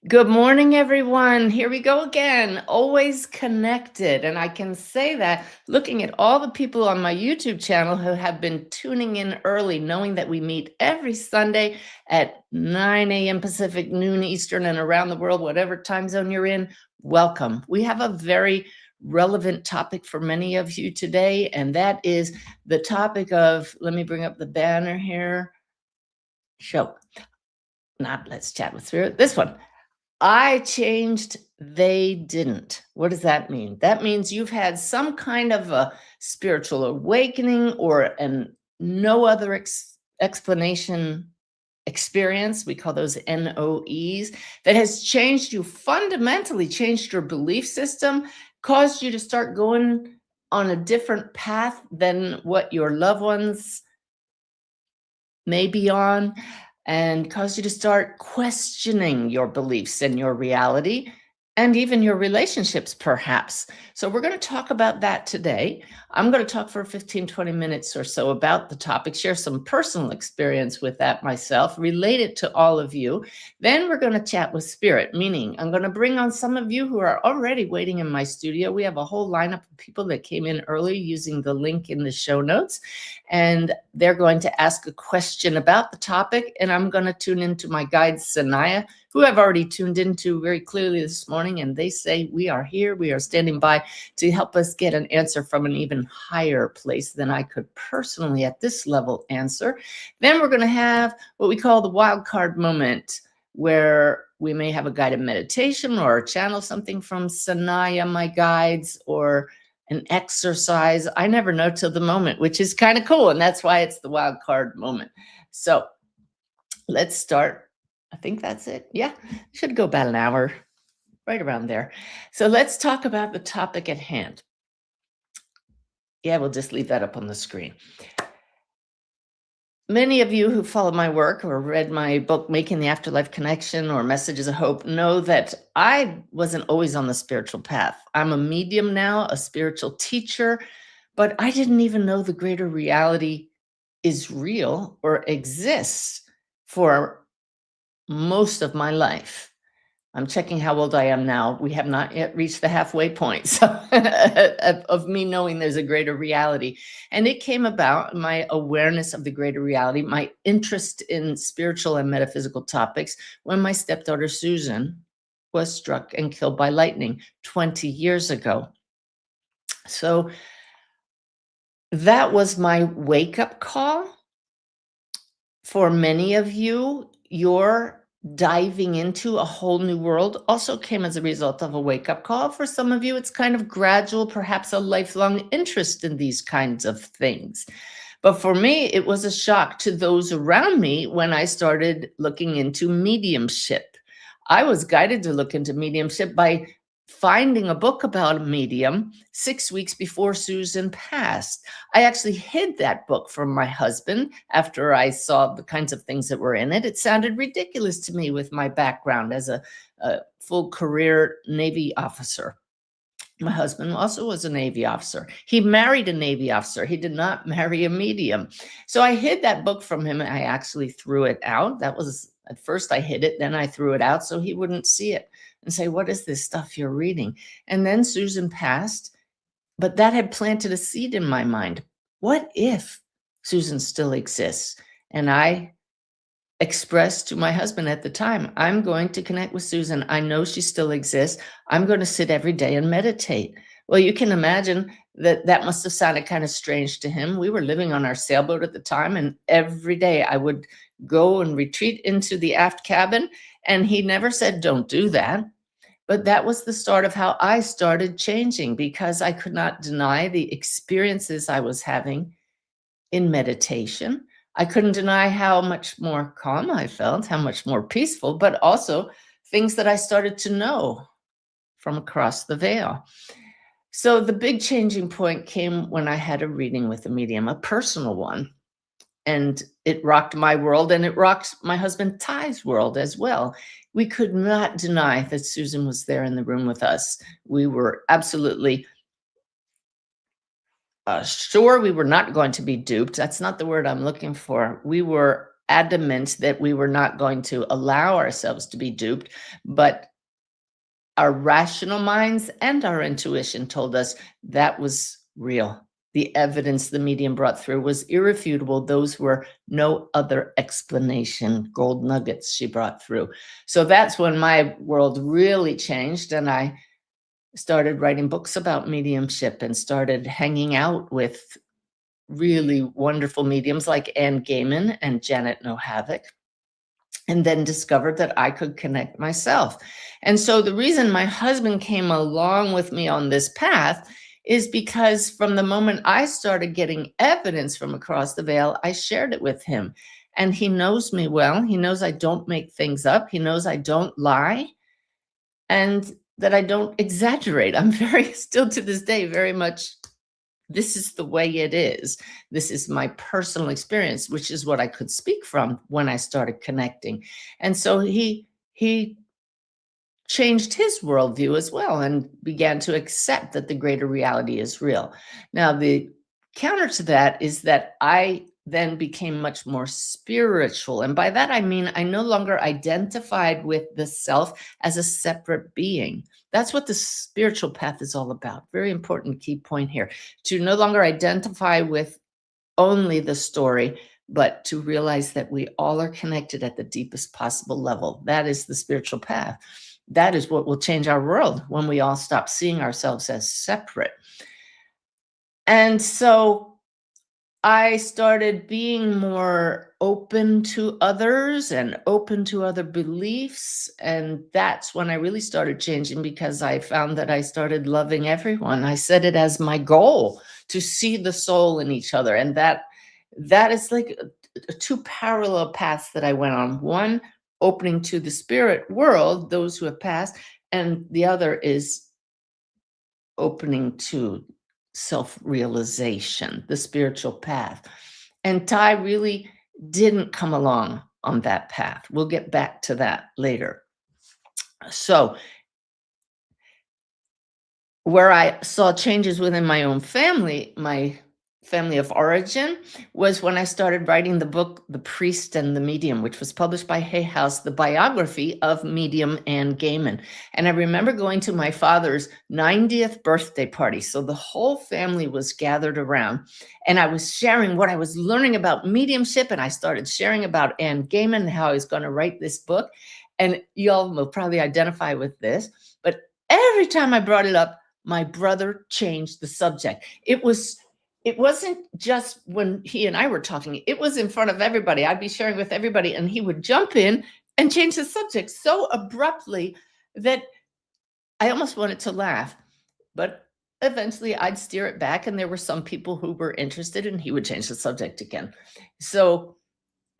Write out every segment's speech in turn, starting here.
Good morning, everyone. Here we go again, always connected. And I can say that looking at all the people on my YouTube channel who have been tuning in early, knowing that we meet every Sunday at 9 a.m. Pacific, noon Eastern, and around the world, whatever time zone you're in, welcome. We have a very relevant topic for many of you today, and that is the topic of, let me bring up the banner here. Let's chat with Spirit. This one. I changed, they didn't. What does that mean? That means you've had some kind of a spiritual awakening or an no other explanation experience. We call those NOEs that has changed you fundamentally, changed your belief system, caused you to start going on a different path than what your loved ones may be on, and cause you to start questioning your beliefs and your reality and even your relationships, perhaps. So, we're going to talk about that today. I'm going to talk for 15, 20 minutes or so about the topic, share some personal experience with that myself, relate it to all of you. Then, we're going to chat with Spirit, meaning I'm going to bring on some of you who are already waiting in my studio. We have a whole lineup of people that came in early using the link in the show notes, and they're going to ask a question about the topic. And I'm going to tune into my guide, Sanaya, who I've already tuned into very clearly this morning. And they say, we are here, we are standing by to help us get an answer from an even higher place than I could personally at this level answer. Then we're going to have what we call the wildcard moment, where we may have a guided meditation or channel something from Sanaya, my guides, or an exercise. I never know till the moment, which is kind of cool. And that's why it's the wild card moment. So let's start. I think that's it. Yeah, should go about an hour, right around there. So let's talk about the topic at hand. Yeah, we'll just leave that up on the screen. Many of you who follow my work or read my book, Making the Afterlife Connection or Messages of Hope, know that I wasn't always on the spiritual path. I'm a medium now, a spiritual teacher, but I didn't even know the greater reality is real or exists for most of my life. I'm checking how old I am now. We have not yet reached the halfway point of me knowing there's a greater reality. And it came about, my awareness of the greater reality, my interest in spiritual and metaphysical topics, when my stepdaughter, Suzanne, was struck and killed by lightning 20 years ago. So that was my wake-up call. For many of you, your diving into a whole new world also came as a result of a wake-up call. For some of you, it's kind of gradual, perhaps a lifelong interest in these kinds of things. But for me, it was a shock to those around me when I started looking into mediumship. I was guided to look into mediumship by finding a book about a medium 6 weeks before Susan passed. I actually hid that book from my husband after I saw the kinds of things that were in it. It sounded ridiculous to me with my background as a full career Navy officer. My husband also was a Navy officer. He married a Navy officer. He did not marry a medium. So I hid that book from him. I actually threw it out. That was, at first I hid it, then I threw it out so he wouldn't see it and say, what is this stuff you're reading? And then Susan passed, but that had planted a seed in my mind. What if Susan still exists? And I expressed to my husband at the time, I'm going to connect with Susan. I know she still exists. I'm going to sit every day and meditate. Well, you can imagine that that must have sounded kind of strange to him. We were living on our sailboat at the time, and every day I would go and retreat into the aft cabin, and he never said, don't do that. But that was the start of how I started changing, because I could not deny the experiences I was having in meditation. I couldn't deny how much more calm I felt, how much more peaceful, but also things that I started to know from across the veil. So the big changing point came when I had a reading with a medium, a personal one. And it rocked my world, and it rocked my husband Ty's world as well. We could not deny that Susan was there in the room with us. We were absolutely sure we were not going to be duped. That's not the word I'm looking for. We were adamant that we were not going to allow ourselves to be duped, but our rational minds and our intuition told us that was real. The evidence the medium brought through was irrefutable. Those were no other explanation, gold nuggets she brought through. So that's when my world really changed. And I started writing books about mediumship and started hanging out with really wonderful mediums like Anne Gaiman and Janet No Havoc, and then discovered that I could connect myself. And so the reason my husband came along with me on this path is because from the moment I started getting evidence from across the veil, I shared it with him. And he knows me well. He knows I don't make things up. He knows I don't lie and that I don't exaggerate. I'm very, still to this day, very much, this is the way it is. This is my personal experience, which is what I could speak from when I started connecting. And so he changed his worldview as well and began to accept that the greater reality is real. Now, the counter to that is that I then became much more spiritual. And by that, I mean, I no longer identified with the self as a separate being. That's what the spiritual path is all about. Very important key point here, to no longer identify with only the story, but to realize that we all are connected at the deepest possible level. That is the spiritual path. That is what will change our world when we all stop seeing ourselves as separate. And so I started being more open to others and open to other beliefs. And that's when I really started changing, because I found that I started loving everyone. I set it as my goal to see the soul in each other. And that is like two parallel paths that I went on. One, opening to the spirit world, those who have passed, and the other is opening to self-realization, the spiritual path. And Ty really didn't come along on that path. We'll get back to that later. So where I saw changes within my own family, my family of origin, was when I started writing the book, The Priest and the Medium, which was published by Hay House, the biography of medium Anne Gaiman. And I remember going to my father's 90th birthday party. So the whole family was gathered around, and I was sharing what I was learning about mediumship. And I started sharing about Anne Gaiman and how I was going to write this book. And y'all will probably identify with this, but every time I brought it up, my brother changed the subject. It wasn't just when he and I were talking, it was in front of everybody. I'd be sharing with everybody, and he would jump in and change the subject so abruptly that I almost wanted to laugh. But eventually I'd steer it back, and there were some people who were interested, and he would change the subject again. So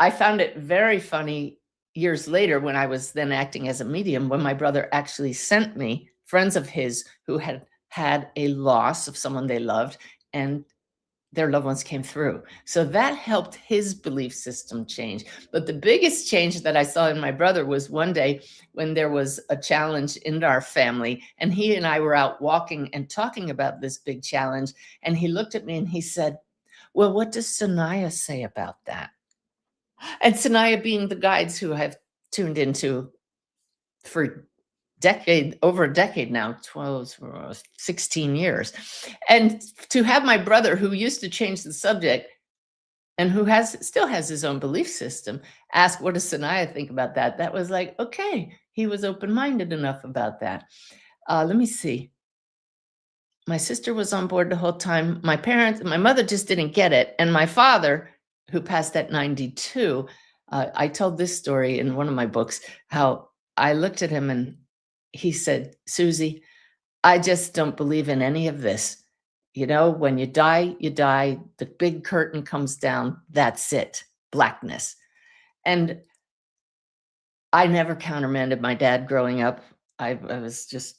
I found it very funny years later, when I was then acting as a medium, when my brother actually sent me friends of his who had had a loss of someone they loved, and their loved ones came through. So that helped his belief system change. But the biggest change that I saw in my brother was one day when there was a challenge in our family, and he and I were out walking and talking about this big challenge. And he looked at me and he said, "Well, what does Sanaya say about that?" And Sanaya being the guides who have tuned into for over a decade now, 12, 16 years. And to have my brother, who used to change the subject and who still has his own belief system, ask, what does Sanaya think about that? That was like, okay, he was open-minded enough about that. Let me see. My sister was on board the whole time. My mother just didn't get it. And my father, who passed at 92, I told this story in one of my books, how I looked at him and he said, "Susie, I just don't believe in any of this. You know, when you die, you die. The big curtain comes down. That's it. Blackness." And I never countermanded my dad growing up. I was just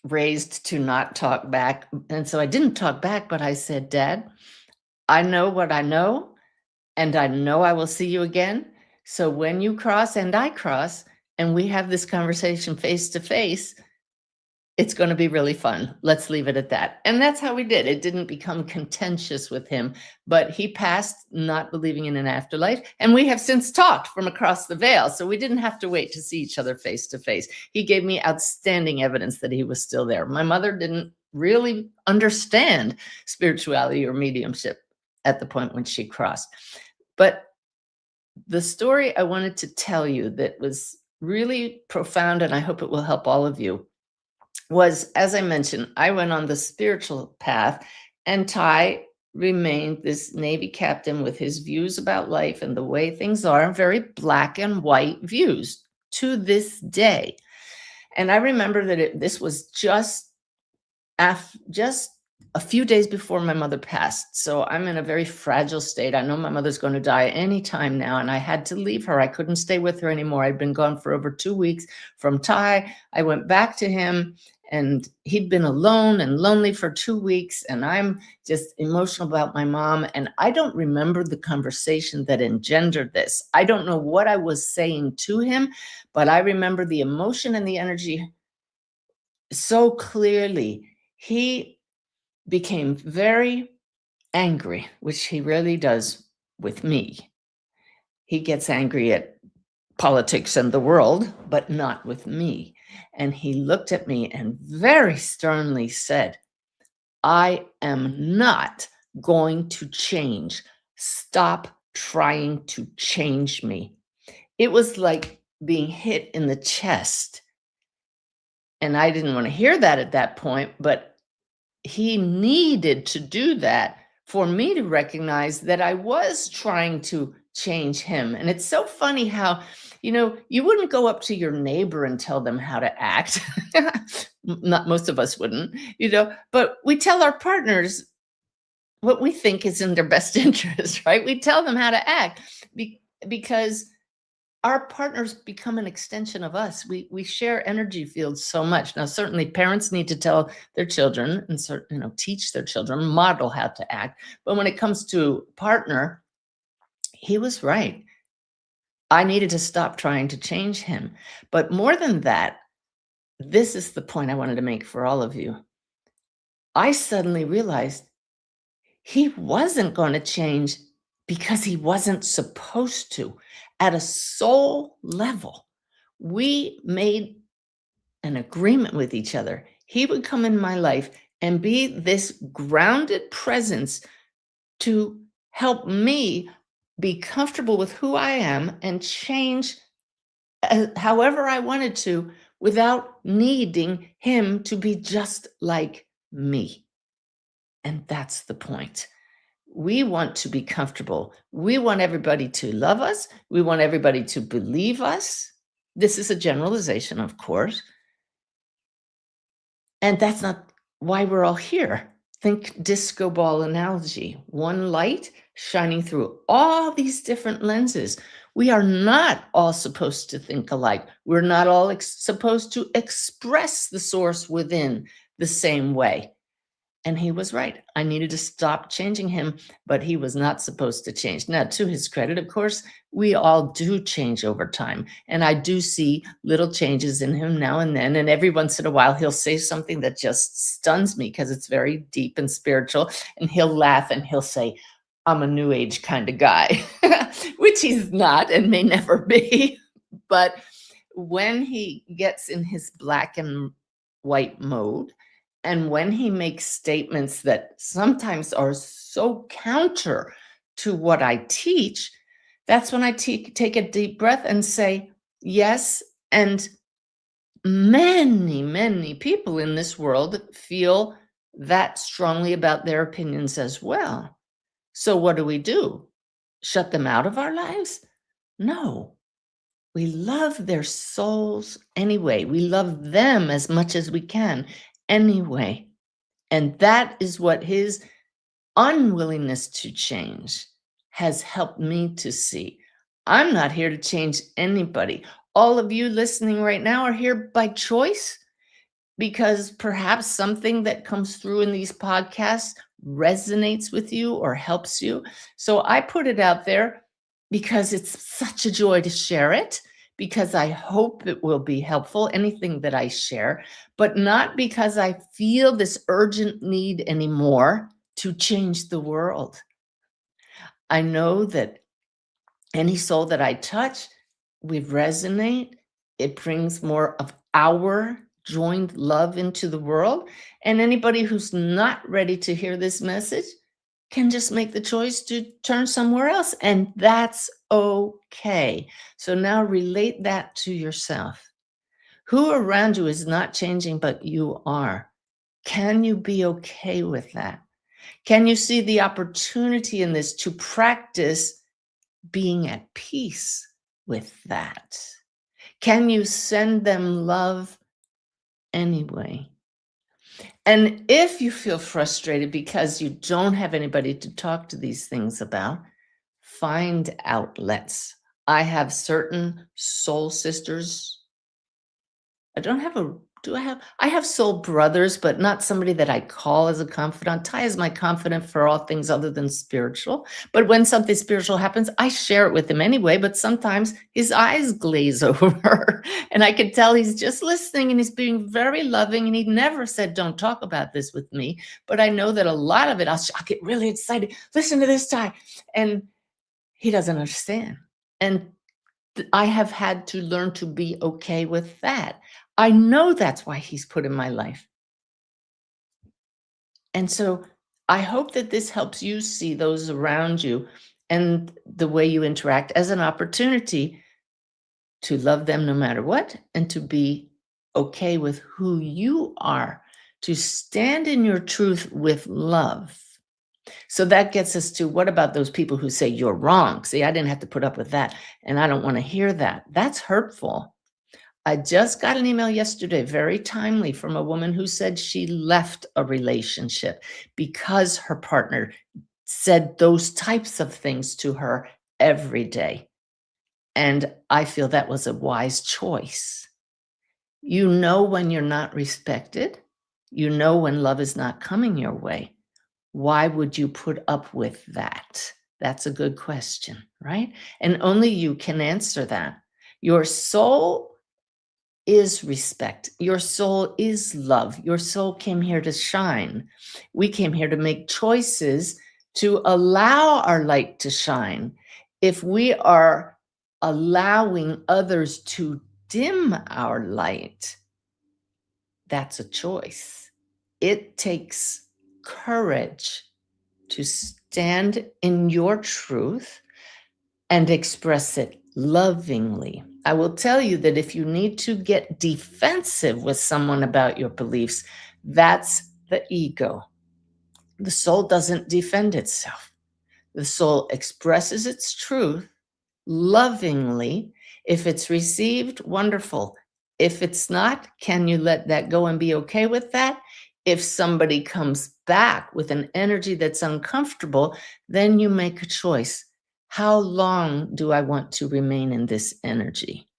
raised to not talk back. And so I didn't talk back, but I said, "Dad, I know what I know, and I know I will see you again. So when you cross and I cross, and we have this conversation face to face, It's going to be really fun. Let's leave it at that. And that's how we did. It didn't become contentious with him, but he passed not believing in an afterlife. And we have since talked from across the veil. So we didn't have to wait to see each other face to face. He gave me outstanding evidence that he was still there. My mother didn't really understand spirituality or mediumship at the point when she crossed. But the story I wanted to tell you that was really profound, and I hope it will help all of you, was, as I mentioned, I went on the spiritual path, and Ty remained this Navy captain with his views about life and the way things are, very black and white views to this day. And I remember that this was just a few days before my mother passed. So I'm in a very fragile state. I know my mother's going to die any time now, and I had to leave her. I couldn't stay with her anymore. I'd been gone for over 2 weeks from Ty. I went back to him, and he'd been alone and lonely for 2 weeks, and I'm just emotional about my mom. And I don't remember the conversation that engendered this. I don't know what I was saying to him, but I remember the emotion and the energy so clearly. He became very angry, which he really does with me. He gets angry at politics and the world, but not with me. And he looked at me and very sternly said, "I am not going to change. Stop trying to change me." It was like being hit in the chest. And I didn't want to hear that at that point, but he needed to do that for me to recognize that I was trying to change him. And it's so funny how, you wouldn't go up to your neighbor and tell them how to act. Not most of us wouldn't, but we tell our partners what we think is in their best interest, right? We tell them how to act because our partners become an extension of us. We share energy fields so much. Now, certainly parents need to tell their children and teach their children, model how to act. But when it comes to partner, he was right. I needed to stop trying to change him. But more than that, this is the point I wanted to make for all of you. I suddenly realized he wasn't going to change because he wasn't supposed to. At a soul level, we made an agreement with each other. He would come in my life and be this grounded presence to help me be comfortable with who I am and change however I wanted to without needing him to be just like me. And that's the point. We want to be comfortable. We want everybody to love us. We want everybody to believe us. This is a generalization, of course. And that's not why we're all here. Think disco ball analogy. One light shining through all these different lenses. We are not all supposed to think alike. We're not all supposed to express the source within the same way. And he was right. I needed to stop changing him, but he was not supposed to change. Now, to his credit, of course, we all do change over time. And I do see little changes in him now and then. And every once in a while, he'll say something that just stuns me because it's very deep and spiritual. And he'll laugh and he'll say, "I'm a new age kind of guy," which he's not and may never be. But when he gets in his black and white mode, and when he makes statements that sometimes are so counter to what I teach, that's when I take a deep breath and say, yes. And many, many people in this world feel that strongly about their opinions as well. So what do? Shut them out of our lives? No. We love their souls anyway. We love them as much as we can anyway. And that is what his unwillingness to change has helped me to see. I'm not here to change anybody. All of you listening right now are here by choice because perhaps something that comes through in these podcasts resonates with you or helps you. So I put it out there because it's such a joy to share it, because I hope it will be helpful, anything that I share, but not because I feel this urgent need anymore to change the world. I know that any soul that I touch, we resonate. It brings more of our joined love into the world. And anybody who's not ready to hear this message can just make the choice to turn somewhere else. And that's okay. So now relate that to yourself. Who around you is not changing, but you are? Can you be okay with that? Can you see the opportunity in this to practice being at peace with that? Can you send them love anyway? And if you feel frustrated because you don't have anybody to talk to these things about, find outlets. I have certain soul sisters. I don't have a, do I have? I have soul brothers, but not somebody that I call as a confidant. Ty is my confidant for all things other than spiritual. But when something spiritual happens, I share it with him anyway. But sometimes his eyes glaze over and I can tell he's just listening and he's being very loving. And he never said, don't talk about this with me. But I know that a lot of it, I'll get really excited. Listen to this, Ty. And he doesn't understand. And I have had to learn to be okay with that. I know that's why he's put in my life. And so I hope that this helps you see those around you and the way you interact as an opportunity to love them no matter what and to be okay with who you are, to stand in your truth with love. So that gets us to, what about those people who say you're wrong? See, I didn't have to put up with that, and I don't want to hear that. That's hurtful. I just got an email yesterday, very timely, from a woman who said she left a relationship because her partner said those types of things to her every day. And I feel that was a wise choice. You know when you're not respected. You know when love is not coming your way. Why would you put up with that? That's a good question, right? And only you can answer that. Your soul is respect. Your soul is love. Your soul came here to shine. We came here to make choices to allow our light to shine. If we are allowing others to dim our light, that's a choice. It takes courage to stand in your truth and express it lovingly. I will tell you that if you need to get defensive with someone about your beliefs, that's the ego. The soul doesn't defend itself. The soul expresses its truth lovingly. If it's received, wonderful. If it's not, can you let that go and be okay with that? If somebody comes back with an energy that's uncomfortable, then you make a choice. How long do I want to remain in this energy?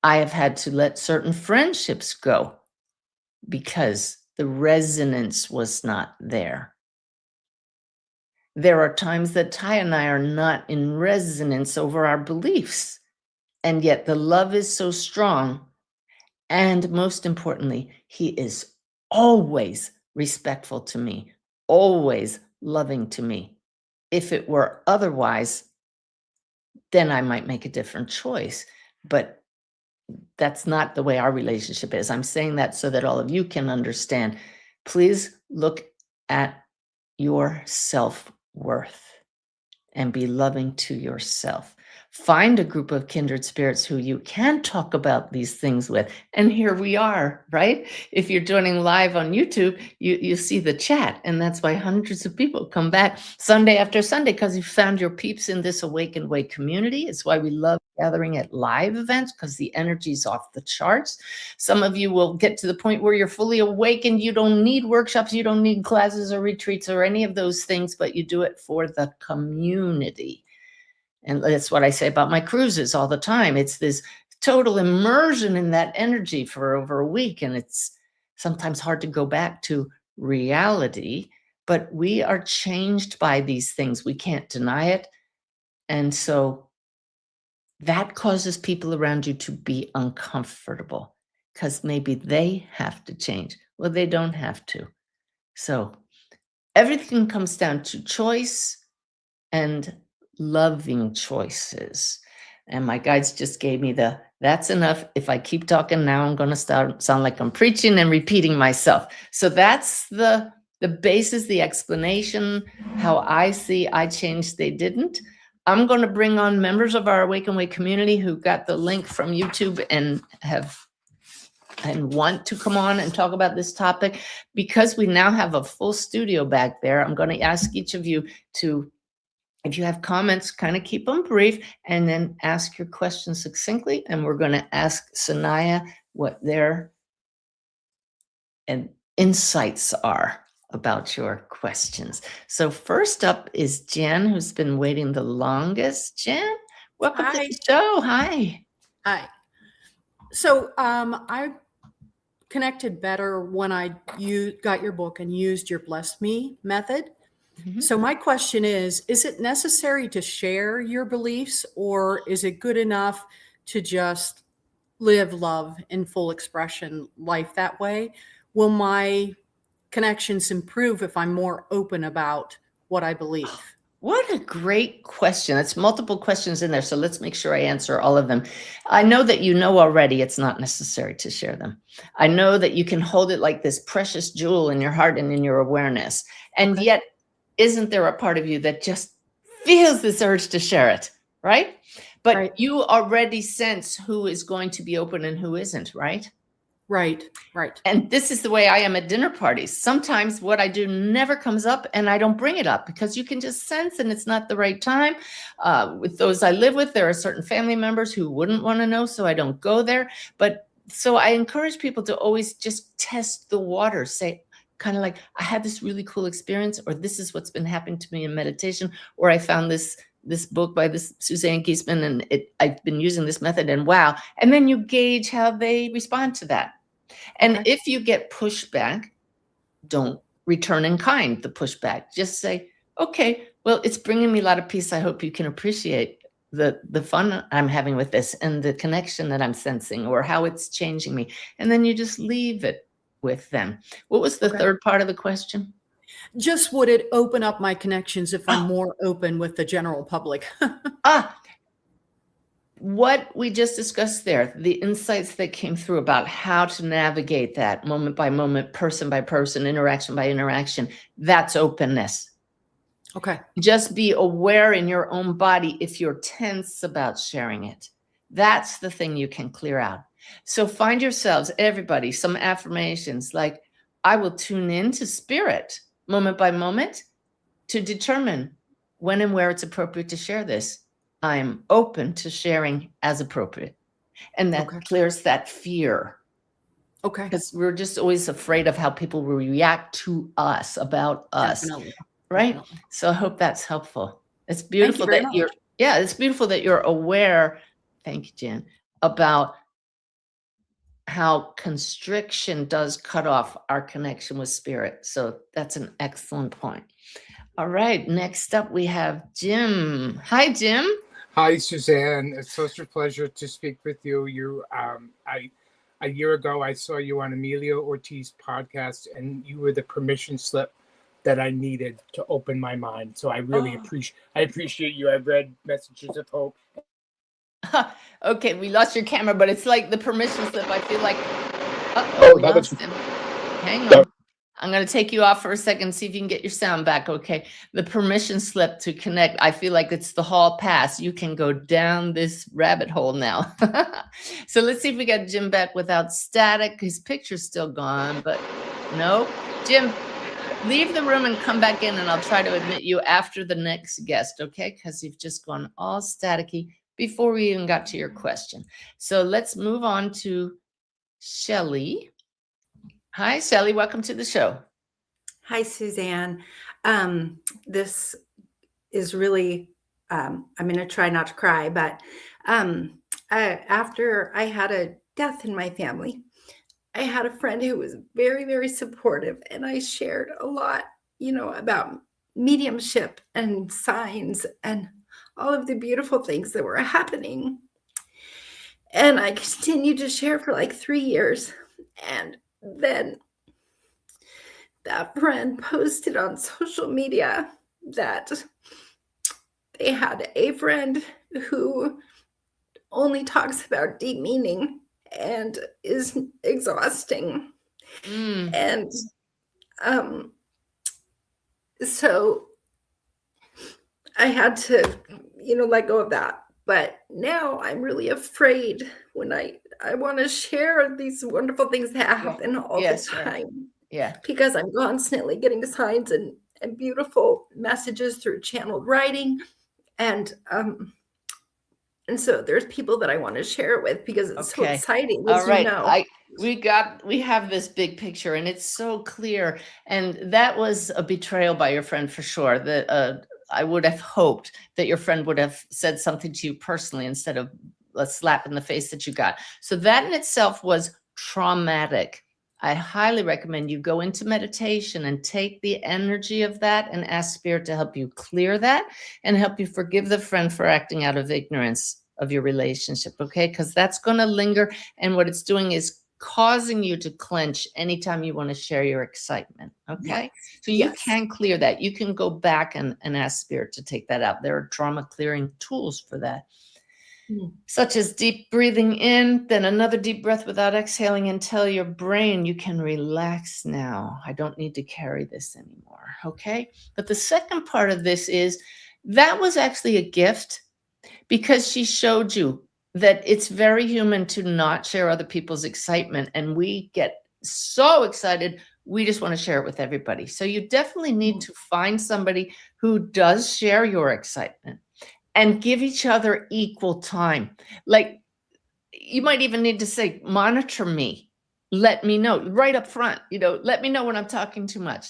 I have had to let certain friendships go because the resonance was not there. There are times that Ty and I are not in resonance over our beliefs, and yet the love is so strong. And most importantly, he is always respectful to me, always loving to me. If it were otherwise, then I might make a different choice. But that's not the way our relationship is. I'm saying that so that all of you can understand. Please look at your self-worth and be loving to yourself. Find a group of kindred spirits who you can talk about these things with. And here we are, right? If you're joining live on YouTube, you see the chat. And that's why hundreds of people come back Sunday after Sunday, because you found your peeps in this Awakened Way community. It's why we love gathering at live events, because the energy's off the charts. Some of you will get to the point where you're fully awakened. You don't need workshops. You don't need classes or retreats or any of those things, but you do it for the community. And that's what I say about my cruises all the time. It's this total immersion in that energy for over a week. And it's sometimes hard to go back to reality, but we are changed by these things. We can't deny it. And so that causes people around you to be uncomfortable because maybe they have to change. Well, they don't have to. So everything comes down to choice and loving choices. And my guides just gave me that's enough. If I keep talking now, I'm going to sound like I'm preaching and repeating myself. So that's the basis, the explanation, how I see I changed, they didn't. I'm going to bring on members of our Awaken Way community who got the link from YouTube and want to come on and talk about this topic. Because we now have a full studio back there, I'm going to ask each of you to, if you have comments, kind of keep them brief and then ask your questions succinctly. And we're going to ask Sanaya what their insights are about your questions. So first up is Jen, who's been waiting the longest. Jen, welcome to the show. Hi. Hi. So I connected better when I got your book and used your Bless Me method. Mm-hmm. So my question is it necessary to share your beliefs, or is it good enough to just live love in full expression life that way? Will my connections improve if I'm more open about what I believe? What a great question. It's multiple questions in there, so let's make sure I answer all of them. I know that you know already it's not necessary to share them. I know that you can hold it like this precious jewel in your heart and in your awareness. And yet, isn't there a part of you that just feels this urge to share it, right? But you already sense who is going to be open and who isn't, right? Right. And this is the way I am at dinner parties. Sometimes what I do never comes up and I don't bring it up because you can just sense and it's not the right time. With those I live with, there are certain family members who wouldn't want to know, so I don't go there. But so I encourage people to always just test the water, say, kind of like, I had this really cool experience, or this is what's been happening to me in meditation, or I found this book by this Suzanne and I've been using this method and wow. And then you gauge how they respond to that. And if you get pushback, don't return in kind the pushback. Just say, okay, well, it's bringing me a lot of peace. I hope you can appreciate the fun I'm having with this and the connection that I'm sensing or how it's changing me. And then you just leave it with them. What was the third part of the question? Just would it open up my connections if I'm more open with the general public? What we just discussed there, the insights that came through about how to navigate that moment by moment, person by person, interaction by interaction, that's openness. Okay. Just be aware in your own body if you're tense about sharing it. That's the thing you can clear out. So find yourselves, everybody, some affirmations like, I will tune in to spirit moment by moment to determine when and where it's appropriate to share this. I'm open to sharing as appropriate. And that clears that fear. Okay. Because we're just always afraid of how people will react to us, about us. Definitely. Right? Definitely. So I hope that's helpful. It's beautiful that it's beautiful that you're aware, thank you, Jan, about how constriction does cut off our connection with spirit. So that's an excellent point. All right, next up we have Jim. Hi, Jim. Hi, Suzanne. It's such a pleasure to speak with you. A year ago, I saw you on Emilio Ortiz podcast, and you were the permission slip that I needed to open my mind. So I really appreciate you. I've read Messages of Hope. Okay, we lost your camera, but it's like the permission slip. I feel like, we lost him. Hang on. I'm going to take you off for a second, see if you can get your sound back. Okay. The permission slip to connect. I feel like it's the hall pass. You can go down this rabbit hole now. So let's see if we got Jim back without static. His picture's still gone, but no. Jim, leave the room and come back in, and I'll try to admit you after the next guest. Okay. Because you've just gone all staticky before we even got to your question. So let's move on to Shelley. Hi, Shelley. Welcome to the show. Hi, Suzanne. This is really, I'm going to try not to cry, but after I had a death in my family, I had a friend who was very, very supportive, and I shared a lot, about mediumship and signs and all of the beautiful things that were happening And I continued to share for like 3 years. And then that friend posted on social media that they had a friend who only talks about deep meaning and is exhausting. Mm. And so I had to, let go of that. But now I'm really afraid when I want to share these wonderful things that happen all Yes, the right. time, Yeah. because I'm constantly getting signs and beautiful messages through channeled writing. And so there's people that I want to share it with because it's so Okay. exciting, All as you right. know. We have this big picture and it's so clear. And that was a betrayal by your friend for sure. That I would have hoped that your friend would have said something to you personally instead of a slap in the face that you got. So that in itself was traumatic. I highly recommend you go into meditation and take the energy of that and ask Spirit to help you clear that and help you forgive the friend for acting out of ignorance of your relationship, okay? Because that's going to linger, and what it's doing is causing you to clench anytime you want to share your excitement, okay? Yes. So you Yes. can clear that. You can go back and ask Spirit to take that out. There are trauma clearing tools for that. Such as deep breathing in, then another deep breath without exhaling, and tell your brain you can relax now. I don't need to carry this anymore. Okay. But the second part of this is that was actually a gift because she showed you that it's very human to not share other people's excitement. And we get so excited. We just want to share it with everybody. So you definitely need to find somebody who does share your excitement and give each other equal time. Like you might even need to say, monitor me. Let me know right up front, let me know when I'm talking too much.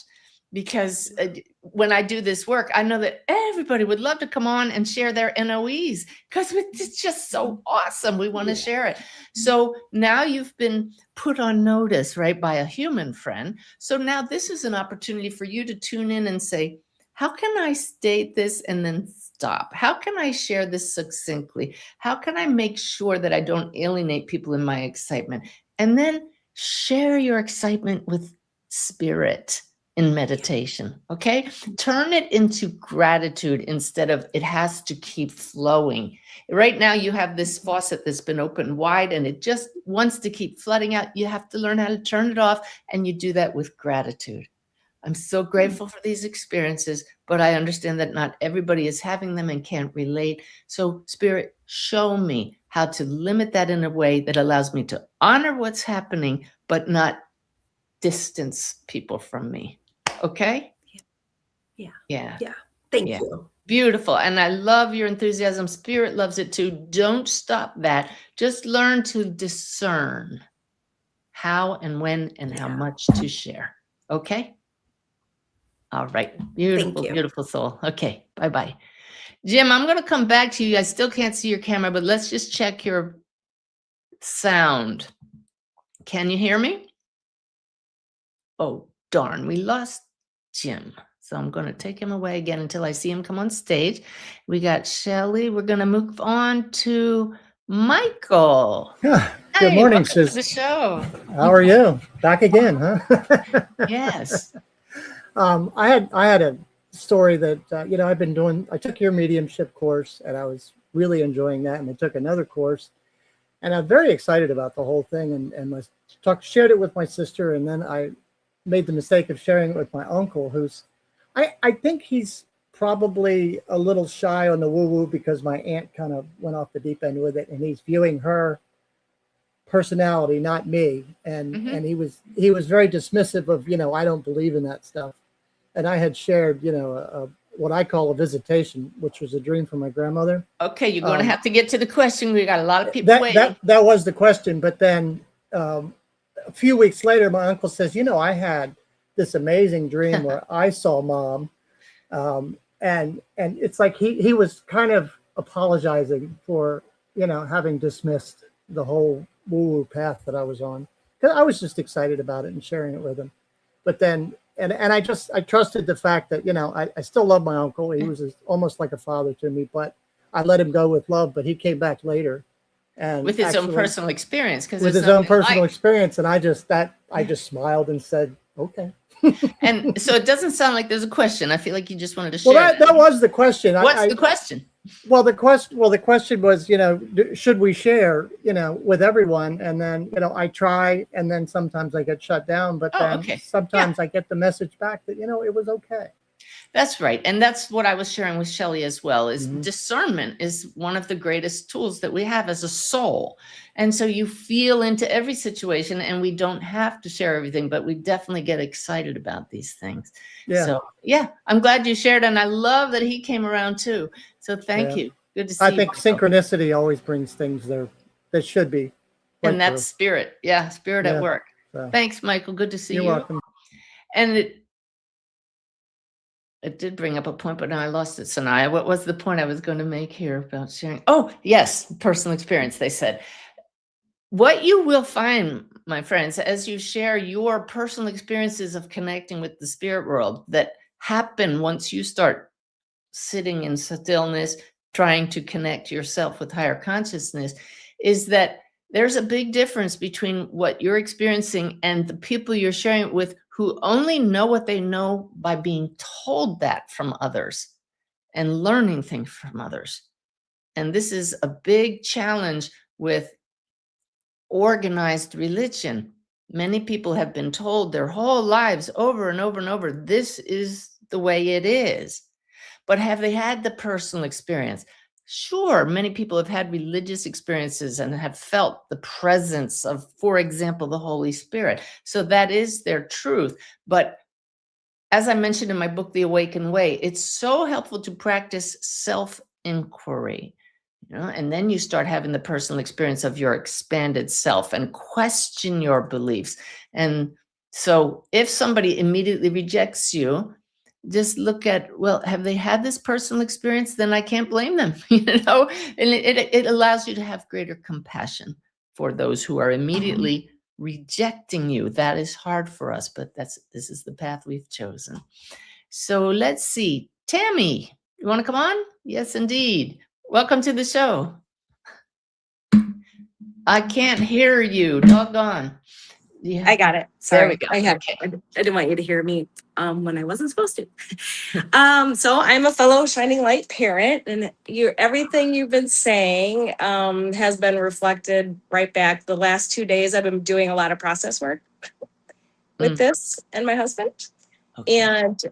Because when I do this work, I know that everybody would love to come on and share their NOEs because it's just so awesome. We want to share it. So now you've been put on notice, right, by a human friend. So now this is an opportunity for you to tune in and say, how can I state this and then stop? How can I share this succinctly? How can I make sure that I don't alienate people in my excitement? And then share your excitement with Spirit in meditation, okay? Turn it into gratitude instead of it has to keep flowing. Right now you have this faucet that's been opened wide and it just wants to keep flooding out. You have to learn how to turn it off, and you do that with gratitude. I'm so grateful for these experiences, but I understand that not everybody is having them and can't relate. So Spirit, show me how to limit that in a way that allows me to honor what's happening, but not distance people from me. Okay? Yeah. Thank you. Beautiful. And I love your enthusiasm. Spirit loves it too. Don't stop that. Just learn to discern how and when and how much to share. Okay? All right. Beautiful, you. beautiful soul. Okay. Bye-bye. Jim, I'm going to come back to you. I still can't see your camera, but let's just check your sound. Can you hear me? Oh, darn. We lost Jim. So I'm going to take him away again until I see him come on stage. We got Shelly. We're going to move on to Michael. Good Hey, morning, welcome to the Susan. show. How are you? Back again, huh? Yes. I had a story that I've been doing. I took your mediumship course, and I was really enjoying that. And I took another course, and I'm very excited about the whole thing. And shared it with my sister, and then I made the mistake of sharing it with my uncle, who's I think he's probably a little shy on the woo-woo because my aunt kind of went off the deep end with it, and he's viewing her personality, not me. And he was very dismissive of, I don't believe in that stuff. And I had shared, what I call a visitation, which was a dream from my grandmother. Okay, you're going to have to get to the question. We got a lot of people waiting. That was the question. But then a few weeks later, my uncle says, I had this amazing dream where I saw Mom. And it's like he was kind of apologizing for, having dismissed the whole woo-woo path that I was on. Because I was just excited about it and sharing it with him. But then, and I trusted the fact that, I still love my uncle. He was almost like a father to me, but I let him go with love. But he came back later and with his own actually personal experience, because with his own personal experience. And I just smiled and said, okay. And so it doesn't sound like there's a question. I feel like you just wanted to share. Well, that was the question. What's the question? Well, the question was, should we share, with everyone? And then, I try, and then sometimes I get shut down, but then sometimes I get the message back that, it was okay. That's right. And that's what I was sharing with Shelley as well, is discernment is one of the greatest tools that we have as a soul. And so you feel into every situation, and we don't have to share everything, but we definitely get excited about these things. Yeah. So I'm glad you shared. And I love that he came around too. So thank you. Good to see you. I think synchronicity always brings things there that should be. And that's spirit. Yeah. Spirit at work. So. Thanks, Michael. Good to see you. You're welcome. And it did bring up a point, but now I lost it. Sanaya, what was the point I was going to make here about sharing? Oh, yes, personal experience, they said. What you will find, my friends, as you share your personal experiences of connecting with the spirit world that happen once you start sitting in stillness, trying to connect yourself with higher consciousness, is that there's a big difference between what you're experiencing and the people you're sharing it with, who only know what they know by being told that from others and learning things from others. And this is a big challenge with organized religion. Many people have been told their whole lives over and over and over, this is the way it is. But have they had the personal experience? Sure, many people have had religious experiences and have felt the presence of, for example, the Holy Spirit. So that is their truth. But as I mentioned in my book, The Awakened Way, it's so helpful to practice self-inquiry, and then you start having the personal experience of your expanded self and question your beliefs. And so if somebody immediately rejects you, just look at, well, have they had this personal experience? Then I can't blame them, and it allows you to have greater compassion for those who are immediately rejecting you. That is hard for us, but this is the path we've chosen. So let's see. Tammy, you want to come on? Yes, indeed. Welcome to the show. I can't hear you. Doggone. Yeah. I got it. Sorry. There we go. I didn't want you to hear me when I wasn't supposed to. So I'm a fellow Shining Light parent, and everything you've been saying has been reflected right back. The last 2 days, I've been doing a lot of process work with this and my husband. Okay. And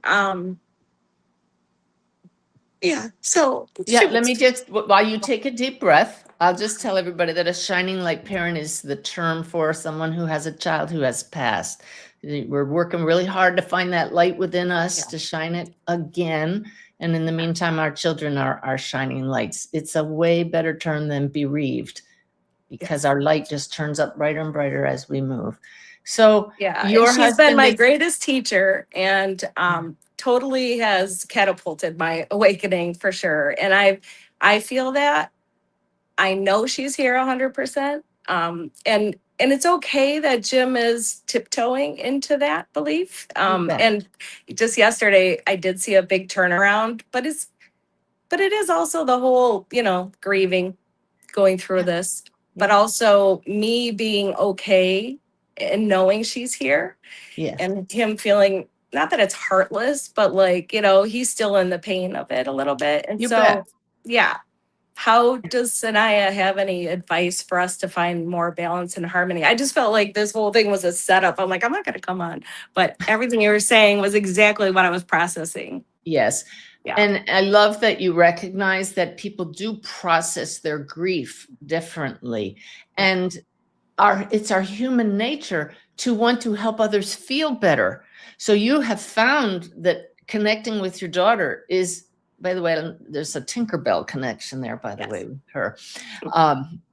let me just, while you take a deep breath, I'll just tell everybody that a shining light parent is the term for someone who has a child who has passed. We're working really hard to find that light within us to shine it again. And in the meantime, our children are shining lights. It's a way better term than bereaved, because our light just turns up brighter and brighter as we move. So she's been my greatest teacher, and totally has catapulted my awakening for sure. And I feel that. I know she's here 100%. And it's okay that Jim is tiptoeing into that belief. And just yesterday I did see a big turnaround, but it is also the whole, grieving, going through this, but also me being okay and knowing she's here. And him feeling, not that it's heartless, but he's still in the pain of it a little bit. And how does Sanaya have any advice for us to find more balance and harmony? I just felt like this whole thing was a setup. I'm like, I'm not going to come on. But everything you were saying was exactly what I was processing. Yes. Yeah. And I love that you recognize that people do process their grief differently. And it's our human nature to want to help others feel better. So you have found that connecting with your daughter is, by the way, there's a Tinkerbell connection there, by the way, with her.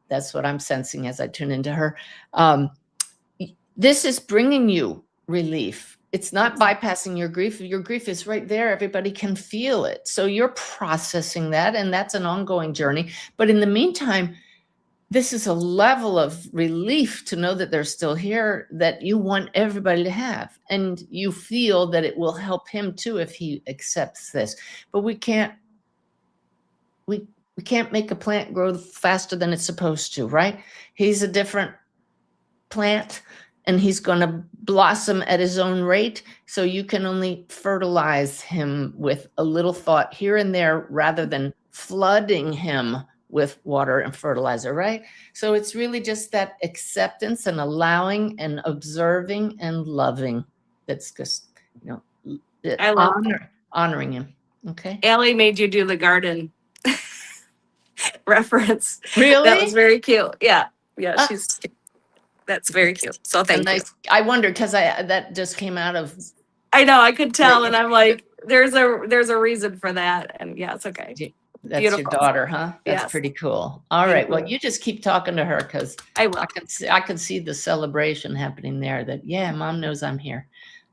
That's what I'm sensing as I tune into her. This is bringing you relief. It's not bypassing your grief. Your grief is right there. Everybody can feel it. So you're processing that, and that's an ongoing journey. But in the meantime, this is a level of relief to know that they're still here that you want everybody to have. And you feel that it will help him too if he accepts this. But we We can't make a plant grow faster than it's supposed to, right? He's a different plant and he's going to blossom at his own rate. So you can only fertilize him with a little thought here and there rather than flooding him with water and fertilizer, right? So it's really just that acceptance and allowing and observing and loving. That's just, I love honoring him. Okay. Allie made you do the garden reference. Really? That was very cute. Yeah. Yeah. Ah. That's very cute. So thank you. I wondered because that just came out of. I know, I could tell, and I'm like, there's a reason for that, and yeah, it's okay. That's Beautiful. your daughter, huh? That's Yes. pretty cool. All right. Well, Beautiful. you just keep talking to her because I will. I can see the celebration happening there. That Mom knows I'm here.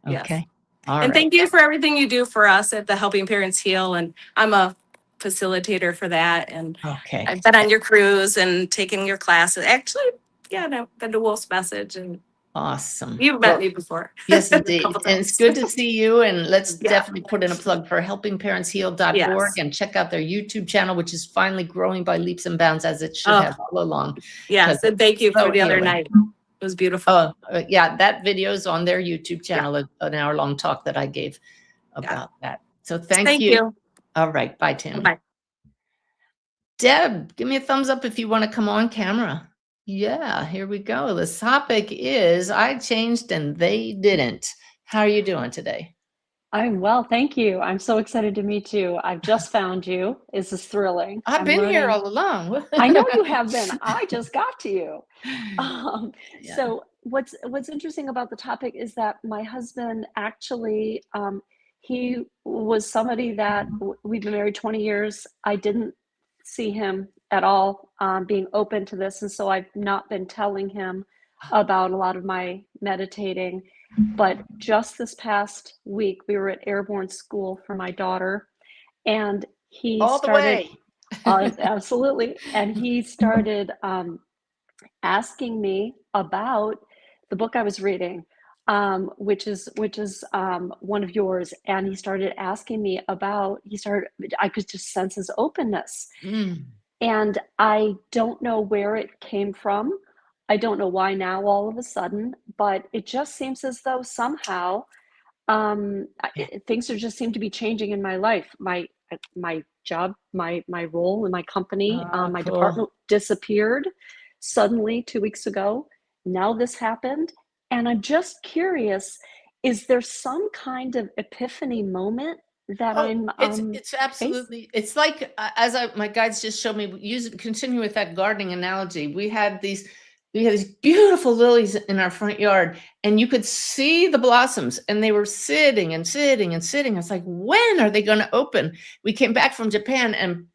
Yes. Okay. All And right. thank you for everything you do for us at the Helping Parents Heal, and I'm a facilitator for that, and Okay. I've been on your cruise and taken your classes. Actually, yeah, and I've been to Wolf's Message, and Awesome. you've met me before. Yes, A indeed. couple And it's times. good to see you. And let's Yeah. definitely put in a plug for helpingparentsheal.org Yes. and check out their YouTube channel, which is finally growing by leaps and bounds as it should Oh. have all along. Yes, and thank you So for the other healing. night. It was beautiful. Oh, yeah, that video is on their YouTube channel, an hour-long talk that I gave about that. So thank you. All right. Bye, Tammy. Bye. Deb, give me a thumbs up if you want to come on camera. Yeah, here we go. The topic is I changed and they didn't. How are you doing today? I'm well, thank you. I'm so excited to meet you. I've just found you. This is thrilling. I've I'm been here learning- all along. I know you have been. I just got to you. Yeah. So what's interesting about the topic is that my husband actually, he was somebody that we've been married 20 years. I didn't see him at all being open to this, and so I've not been telling him about a lot of my meditating. But just this past week, we were at Airborne School for my daughter, and he all the started way. absolutely, and he started asking me about the book I was reading, which is one of yours, and he started asking me about. I could just sense his openness, and I don't know where it came from. I don't know why now all of a sudden, but it just seems as though somehow things just seem to be changing in my life. My job, my role in my company, my cool. department disappeared suddenly 2 weeks ago. Now this happened, and I'm just curious, is there some kind of epiphany moment that it's absolutely, it's like my guides just showed me, continue with that gardening analogy. We had these beautiful lilies in our front yard, and you could see the blossoms, and they were sitting and sitting and sitting. It's like, when are they going to open? We came back from Japan, and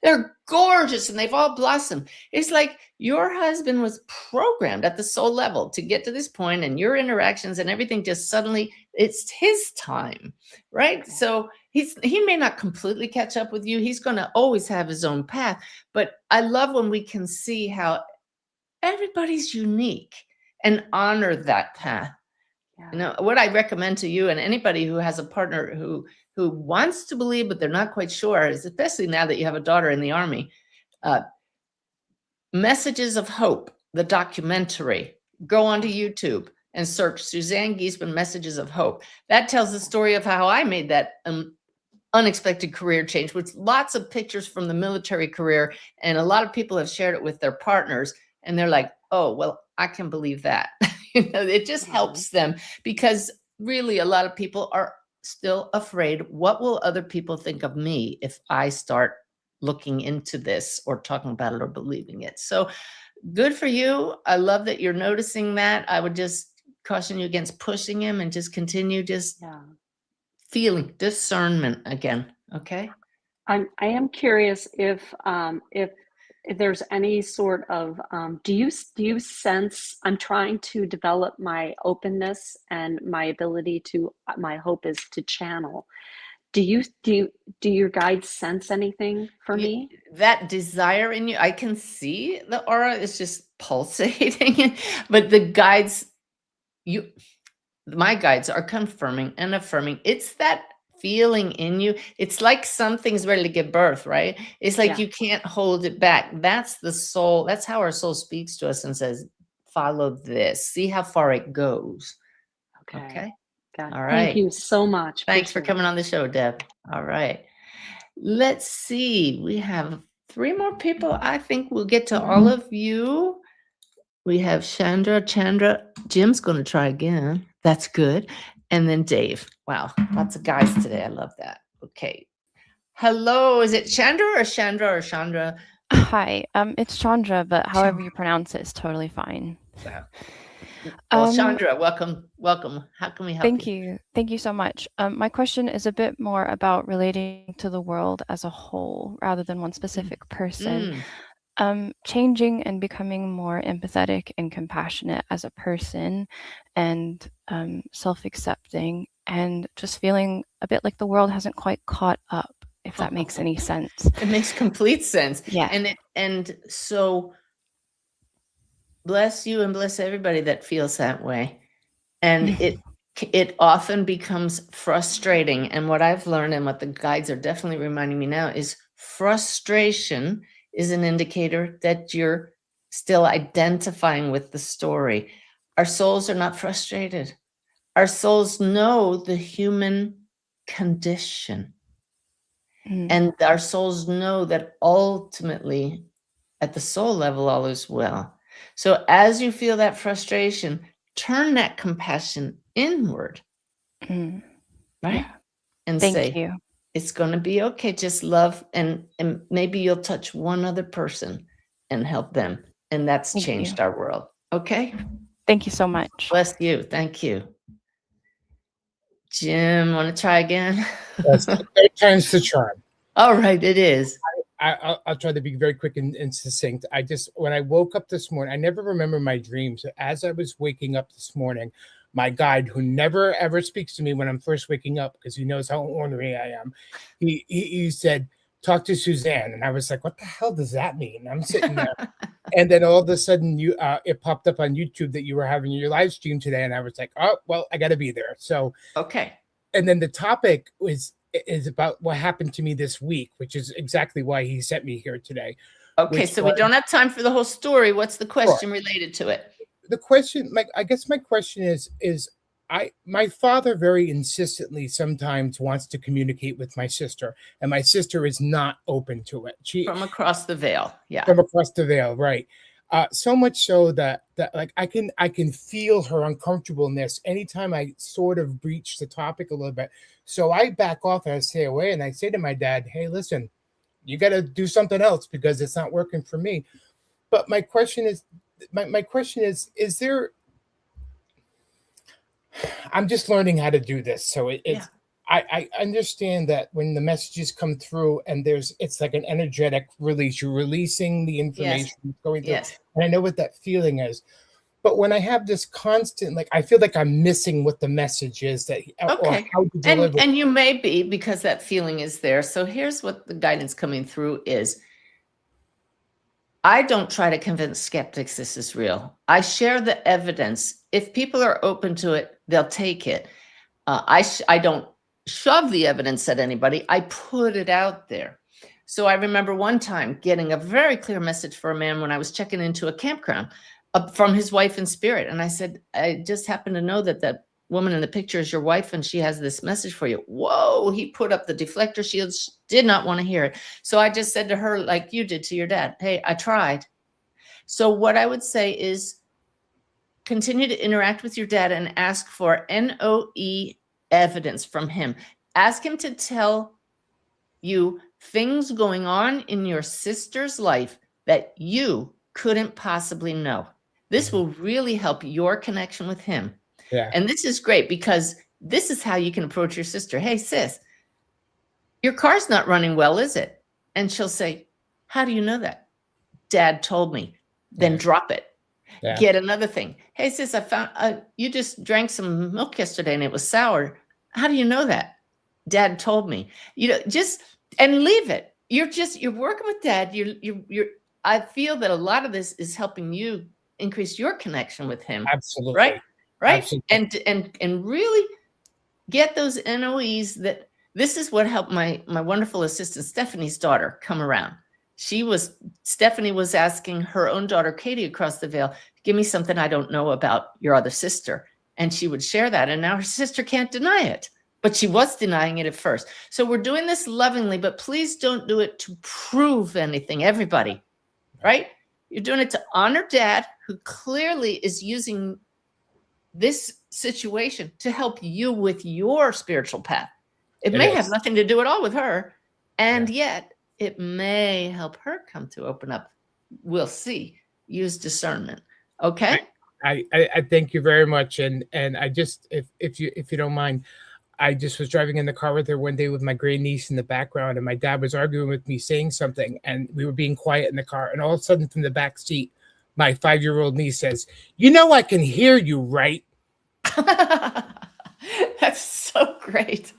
they're gorgeous, and they've all blossomed. It's like your husband was programmed at the soul level to get to this point, and your interactions and everything just suddenly, it's his time, right? So he may not completely catch up with you. He's going to always have his own path. But I love when we can see how everybody's unique and honor that path. Yeah. What I recommend to you and anybody who has a partner who wants to believe but they're not quite sure is, especially now that you have a daughter in the Army, Messages of Hope, the documentary. Go onto YouTube and search Suzanne Giesman, Messages of Hope. That tells the story of how I made that unexpected career change, with lots of pictures from the military career, and a lot of people have shared it with their partners. And they're like, oh, well, I can believe that. It just helps them, because really a lot of people are still afraid. What will other people think of me if I start looking into this or talking about it or believing it? So good for you. I love that you're noticing that. I would just caution you against pushing him, and just continue feeling discernment again. Okay. I am curious if there's any sort of do you sense, I'm trying to develop my openness and my ability to, my hope is to channel. Do your guides sense anything for me? That desire in you, I can see the aura is just pulsating, but the guides, my guides are confirming and affirming. It's that feeling in you. It's like something's ready to give birth, right? It's like Yeah. you can't hold it back. That's the soul. That's how our soul speaks to us and says, follow this. See how far it goes. Okay. God, All thank right. you so much. Thanks for Appreciate it. coming on the show, Deb. All right. Let's see. We have 3 more people. I think we'll get to all of you. We have Chandra. Jim's going to try again. That's good. And then Dave. Wow. Lots of guys today. I love that. Okay. Hello. Is it Chandra or Chandra? Hi, it's Chandra, but however you pronounce it is totally fine. Well, Chandra, welcome. How can we help Thank you. Thank you so much. My question is a bit more about relating to the world as a whole rather than one specific person. Changing and becoming more empathetic and compassionate as a person, and self-accepting, and just feeling a bit like the world hasn't quite caught up, if that makes any sense. It makes complete sense. Yeah. And so bless you and bless everybody that feels that way. And it often becomes frustrating. And what I've learned and what the guides are definitely reminding me now is frustration is an indicator that you're still identifying with the story. Our souls are not frustrated. Our souls know the human condition. And our souls know that ultimately, at the soul level, all is well. So as you feel that frustration, turn that compassion inward, right? Yeah. And Thank say, you. it's going to be okay. Just love, and maybe you'll touch one other person and help them. And that's Thank changed you. our world. Okay? Thank you so much. Bless you. Thank you. Jim, want to try again? Yes, 3 times the charm. All right, it is. I'll try to be very quick and succinct. When I woke up this morning, I never remember my dreams. As I was waking up this morning, my guide, who never ever speaks to me when I'm first waking up because he knows how ornery I am, he said, talk to Suzanne. And I was like, what the hell does that mean? I'm sitting there. And then all of a sudden it popped up on YouTube that you were having your live stream today. And I was like, oh, well, I got to be there. So, okay. And then the topic is about what happened to me this week, which is exactly why he sent me here today. Okay, so we don't have time for the whole story. What's the question related to it? The question, I guess my question is my father very insistently sometimes wants to communicate with my sister, and my sister is not open to it. From across the veil. Yeah. From across the veil, right. So much so that like I can feel her uncomfortableness anytime I sort of breach the topic a little bit. So I back off and I stay away, and I say to my dad, hey, listen, you got to do something else because it's not working for me. But my question is, is there, I'm just learning how to do this. So I understand that when the messages come through and it's like an energetic release, you're releasing the information going through. Yes. And I know what that feeling is. But when I have this constant, like, I feel like I'm missing what the message is or how to deliver. And you may be, because that feeling is there. So here's what the guidance coming through is. I don't try to convince skeptics this is real. I share the evidence. If people are open to it, they'll take it. I don't shove the evidence at anybody. I put it out there. So I remember one time getting a very clear message for a man when I was checking into a campground from his wife in spirit. And I said, I just happen to know that woman in the picture is your wife and she has this message for you. Whoa, he put up the deflector shields, did not want to hear it. So I just said to her, like you did to your dad, hey, I tried. So what I would say is continue to interact with your dad and ask for NOE evidence from him. Ask him to tell you things going on in your sister's life that you couldn't possibly know. This will really help your connection with him. Yeah. And this is great because this is how you can approach your sister. Hey, sis, your car's not running well, is it? And she'll say, how do you know that? Dad told me. Then drop it. Yeah. Get another thing. Hey, sis, I found you just drank some milk yesterday and it was sour. How do you know that? Dad told me. You know, just and leave it. You're working with dad. I feel that a lot of this is helping you increase your connection with him. Absolutely. Right? Absolutely. And really get those NOEs that this is what helped my wonderful assistant, Stephanie's daughter, come around. Stephanie was asking her own daughter, Katie, across the veil, give me something I don't know about your other sister. And she would share that. And now her sister can't deny it, but she was denying it at first. So we're doing this lovingly, but please don't do it to prove anything, everybody, right? You're doing it to honor Dad, who clearly is using this situation to help you with your spiritual path. It may have nothing to do at all with her. And yet it may help her come to open up. We'll see. Use discernment. Okay. I thank you very much. And I just, if you don't mind, I just was driving in the car with her one day with my great niece in the background, and my dad was arguing with me, saying something, and we were being quiet in the car. And all of a sudden from the back seat, my 5-year-old niece says, "You know, I can hear you, right?" That's so great.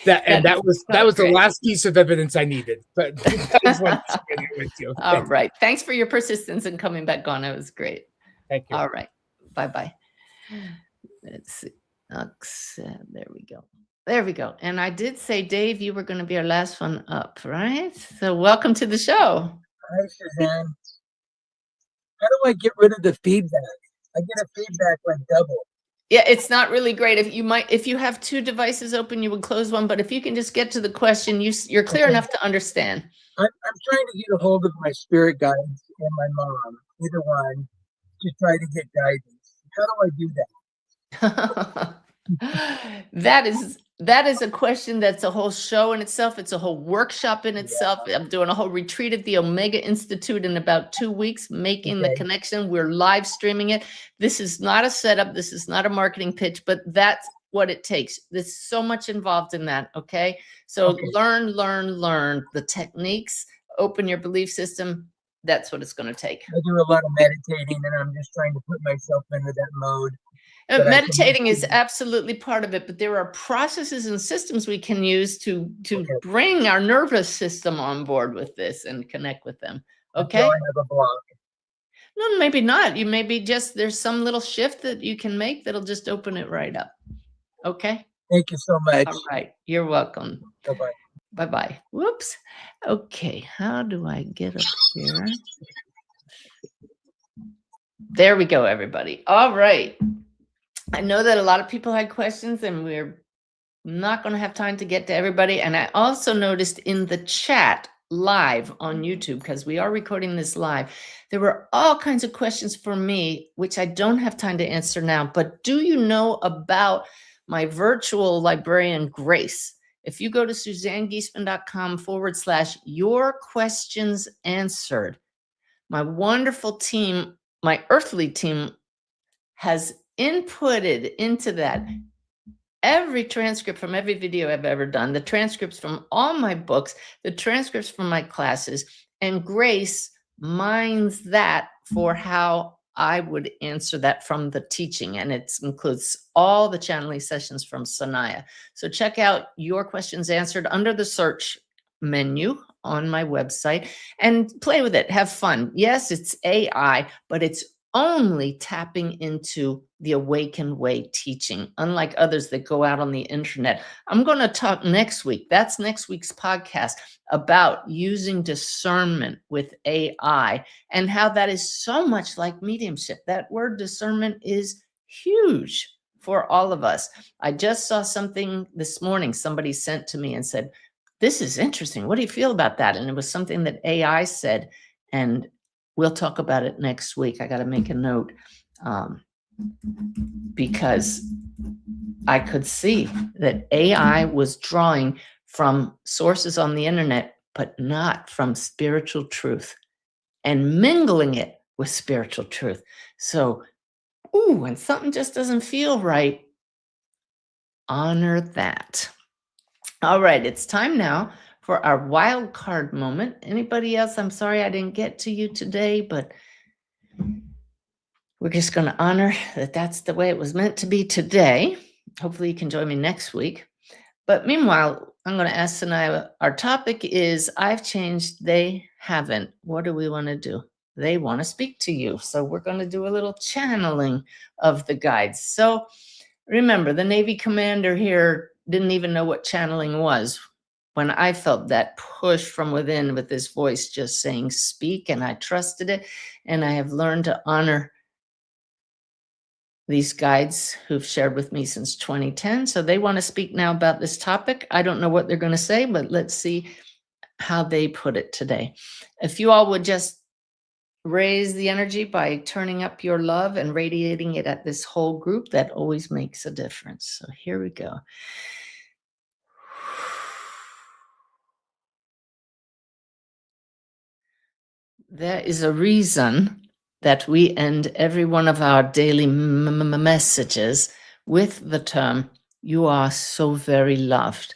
That was the last piece of evidence I needed. But I just wanted to share that with you. All right. Thanks for your persistence and coming back on. It was great. Thank you. All right. Bye-bye. Let's see. There we go. There we go. And I did say, Dave, you were going to be our last one up, right? So welcome to the show. Hi, Suzanne. How do I get rid of the feedback? I get a feedback like double. Yeah, it's not really great. If you have two devices open, you would close one. But if you can just get to the question, you're clear enough to understand. I'm trying to get a hold of my spirit guides and my mom, either one, to try to get guidance. How do I do that? That is a question that's a whole show in itself. It's a whole workshop in itself. I'm doing a whole retreat at the Omega Institute in about 2 weeks, making the connection. We're live streaming it. This is not a setup. This is not a marketing pitch, but that's what it takes. There's so much involved in that. Okay. So learn the techniques, open your belief system. That's what it's going to take. I do a lot of meditating, and I'm just trying to put myself into that mode. Meditating is absolutely part of it, but there are processes and systems we can use to bring our nervous system on board with this and connect with them. Okay. I have a block. No, maybe not. You maybe there's some little shift that you can make that'll just open it right up. Okay. Thank you so much. All right. You're welcome. Bye-bye. Bye-bye. Whoops. Okay. How do I get up here? There we go, everybody. All right. I know that a lot of people had questions, and we're not going to have time to get to everybody. And I also noticed in the chat live on YouTube, because we are recording this live, there were all kinds of questions for me, which I don't have time to answer now. But do you know about my virtual librarian, Grace? If you go to SuzanneGiesman.com/your questions answered, my wonderful team, my earthly team, has inputted into that every transcript from every video I've ever done, the transcripts from all my books, the transcripts from my classes, and Grace mines that for how I would answer that from the teaching. And it includes all the channeling sessions from Sanaya. So check out Your Questions Answered under the search menu on my website and play with it. Have fun. Yes, it's AI, but it's only tapping into the Awakened Way teaching, unlike others that go out on the internet. I'm going to talk next week. That's next week's podcast, about using discernment with AI and how that is so much like mediumship. That word discernment is huge for all of us. I just saw something this morning somebody sent to me and said, "This is interesting. What do you feel about that?" And it was something that AI said, and we'll talk about it next week. I got to make a note because I could see that AI was drawing from sources on the internet, but not from spiritual truth, and mingling it with spiritual truth. So, when something just doesn't feel right, honor that. All right, it's time now for our wild card moment. Anybody else? I'm sorry I didn't get to you today, but we're just going to honor that that's the way it was meant to be today. Hopefully you can join me next week. But meanwhile, I'm going to ask Sanaya, our topic is I've changed, they haven't. What do we want to do? They want to speak to you. So we're going to do a little channeling of the guides. So remember, the Navy commander here didn't even know what channeling was when I felt that push from within with this voice just saying, speak, and I trusted it. And I have learned to honor these guides who've shared with me since 2010. So they want to speak now about this topic. I don't know what they're going to say, but let's see how they put it today. If you all would just raise the energy by turning up your love and radiating it at this whole group, that always makes a difference. So here we go. There is a reason that we end every one of our daily messages with the term, you are so very loved.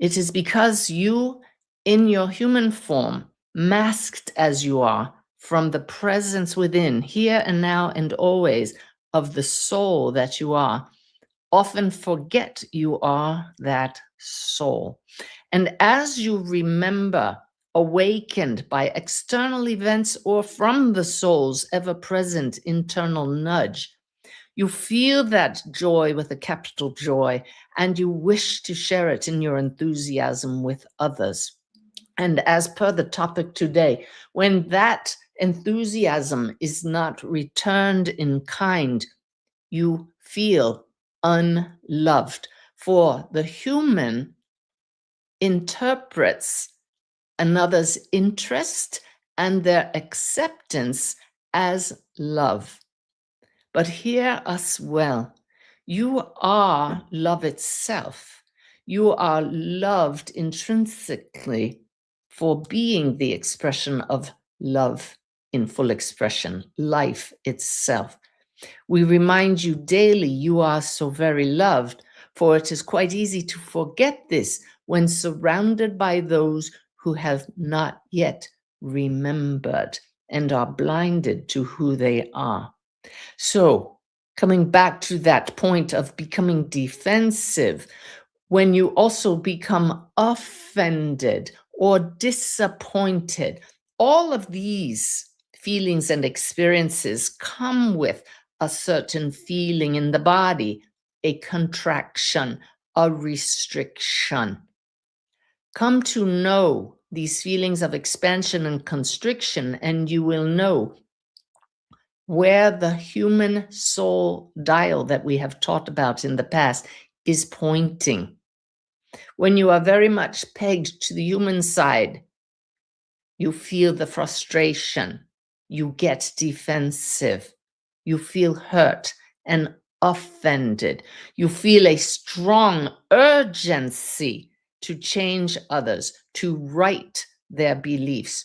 It is because you, in your human form, masked as you are from the presence within, here and now and always, of the soul that you are, often forget you are that soul. And as you remember, awakened by external events or from the soul's ever-present internal nudge, you feel that joy with a capital Joy, and you wish to share it in your enthusiasm with others. And as per the topic today, when that enthusiasm is not returned in kind, you feel unloved. For the human interprets another's interest and their acceptance as love. But hear us well. You are love itself. You are loved intrinsically for being the expression of love in full expression, life itself. We remind you daily you are so very loved, for it is quite easy to forget this when surrounded by those who have not yet remembered and are blinded to who they are. So, coming back to that point of becoming defensive, when you also become offended or disappointed, all of these feelings and experiences come with a certain feeling in the body, a contraction, a restriction. Come to know these feelings of expansion and constriction, and you will know where the human soul dial that we have taught about in the past is pointing. When you are very much pegged to the human side, you feel the frustration, you get defensive, you feel hurt and offended, you feel a strong urgency to change others, to right their beliefs,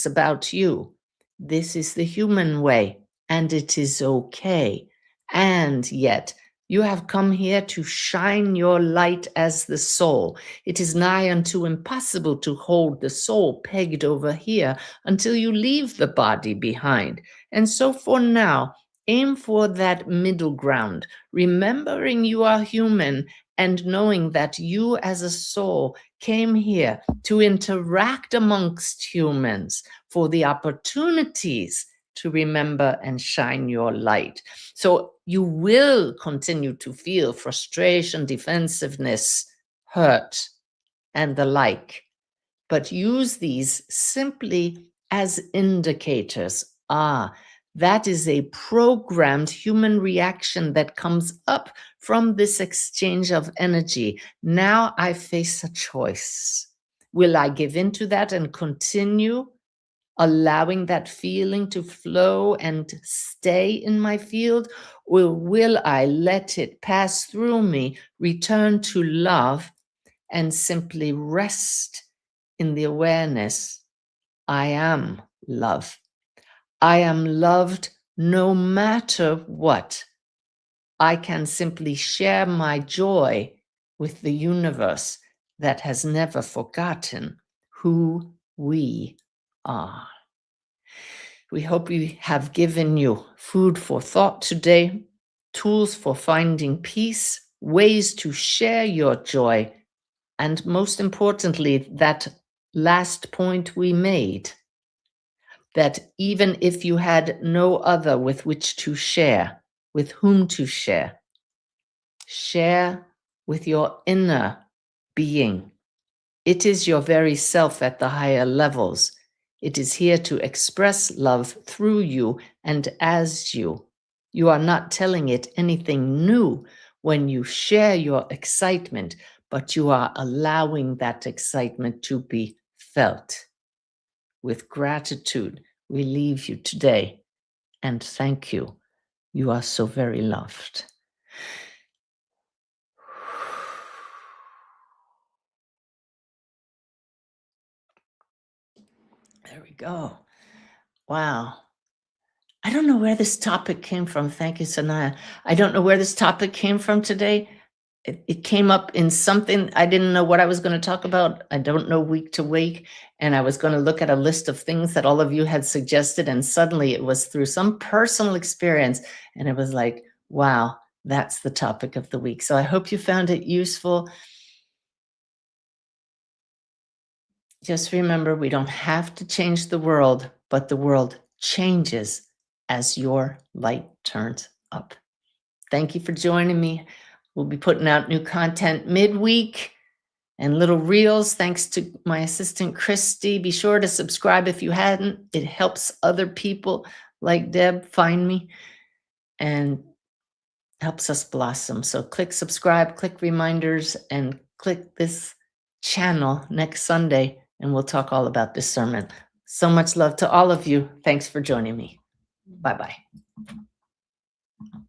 about you. This is the human way, and it is okay. And yet, you have come here to shine your light as the soul. It is nigh unto impossible to hold the soul pegged over here until you leave the body behind. And so for now, aim for that middle ground, remembering you are human and knowing that you as a soul came here to interact amongst humans for the opportunities to remember and shine your light. So you will continue to feel frustration, defensiveness, hurt, and the like, but use these simply as indicators. That is a programmed human reaction that comes up from this exchange of energy. Now I face a choice. Will I give into that and continue allowing that feeling to flow and stay in my field? Or will I let it pass through me, return to love, and simply rest in the awareness I am love? I am loved no matter what. I can simply share my joy with the universe that has never forgotten who we are. We hope we have given you food for thought today, tools for finding peace, ways to share your joy, and most importantly, that last point we made, that even if you had no other with which to share, with whom to share, share with your inner being. It is your very self at the higher levels. It is here to express love through you and as you. You are not telling it anything new when you share your excitement, but you are allowing that excitement to be felt. With gratitude, we leave you today, and thank you. You are so very loved. There we go. Wow. I don't know where this topic came from. Thank you, Sanaya. I don't know where this topic came from today. It came up in something. I didn't know what I was going to talk about. I don't know week to week. And I was going to look at a list of things that all of you had suggested. And suddenly it was through some personal experience. And it was like, wow, that's the topic of the week. So I hope you found it useful. Just remember, we don't have to change the world, but the world changes as your light turns up. Thank you for joining me. We'll be putting out new content midweek and little reels. Thanks to my assistant, Christy. Be sure to subscribe if you hadn't. It helps other people like Deb find me and helps us blossom. So click subscribe, click reminders, and click this channel next Sunday, and we'll talk all about discernment. So much love to all of you. Thanks for joining me. Bye-bye.